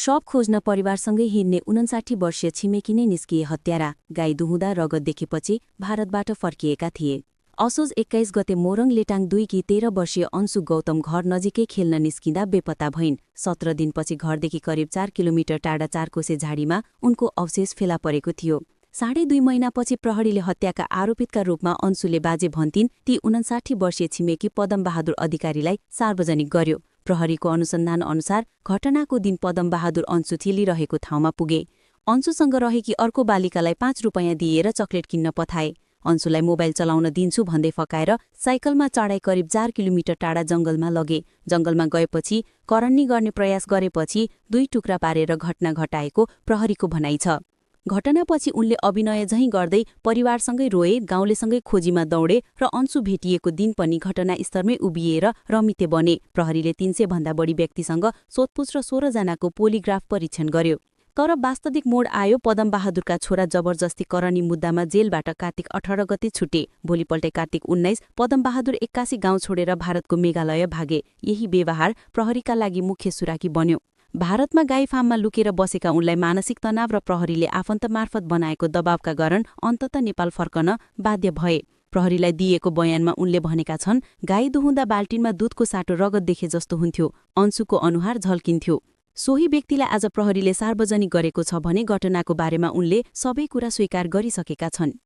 शव खोज्न परिवारसँगै हिँड्ने 59 वर्षीय छिमेकी नै निस्किए हत्यारा। गाई दुहुँदा रगत देखेपछि भारतबाट फर्किएका थिए। असोज 21 गते मोरङ लेटाङ 2 की 13 वर्षीय अंशु गौतम घर नजिकै खेल्न निस्किँदा बेपत्ता भइन्। 17 दिनपछि घरदेखि करिब 4 किलोमिटर टाढा चारकोसे झाडीमा उनको अवशेष फेला परेको थियो। 2.5 महिनापछि प्रहरीले हत्याका आरोपितका रूपमा अंशुले बाजे भन्थिन् ती 59 वर्षीय छिमेकी पदमबहादुर अधिकारीलाई सार्वजनिक गर्यो। प्रहरीको अनुसन्धान अनुसार घटनाको दिन पदमबहादुर अंशु खेलिरहेको ठाउँमा पुगे। अंशुसँग रहेकी अर्को बालिकालाई 5 रुपैयाँ दिएर चक्लेट किन्न पठाए। अंशुलाई मोबाइल चलाउन दिन्छु भन्दै फकाएर साइकलमा चढाई करिब 4 किलोमिटर टाढा जंगलमा लगे। जंगलमा गएपछि करन्नी गर्ने प्रयास गरेपछि 2 टुक्रा पारेर घटना घटाएको प्रहरीको भनाइ छ। घटनापछि उनले अभिनय झैं गर्दै परिवारसँगै रोए, गाउँलेसँगै खोजीमा दौडे र अंशु भेटिएको दिन पनि घटनास्थलमै उभिएर रमिते बने। प्रहरीले 300 भन्दा बढी व्यक्तिसँग सोधपुछ र 16 जनाको पोलिग्राफ परीक्षण गर्यो। तर वास्तविक मोड आयो। पदमबहादुरका छोरा जबरजस्ती करनी मुद्दामा जेलबाट कार्तिक 18 गते छुटे। भोलिपल्टै कार्तिक 19 पदमबहादुर 81 गाउँ छोडेर भारतको मेघालय भागे। यही व्यवहार प्रहरीका लागि मुख्य सुराकी बन्यो। भारतमा गाई फार्ममा लुकेर बसेका उनलाई मानसिक तनाव र प्रहरीले आफन्त मार्फत बनाएको दबावका कारण अन्ततः नेपाल फर्कन बाध्य भए। प्रहरीलाई दिएको बयानमा उनले भनेका छन्, गाई दुहुँदा बाल्टिनमा दूधको साटो रगत देखे जस्तो हुन्थ्यो। अंशुको अनुहार झल्किन्थ्यो। सोही व्यक्तिलाई आज प्रहरीले सार्वजनिक गरेको छ भने घटनाको बारेमा उनले सबै कुरा स्वीकार गरिसकेका छन्।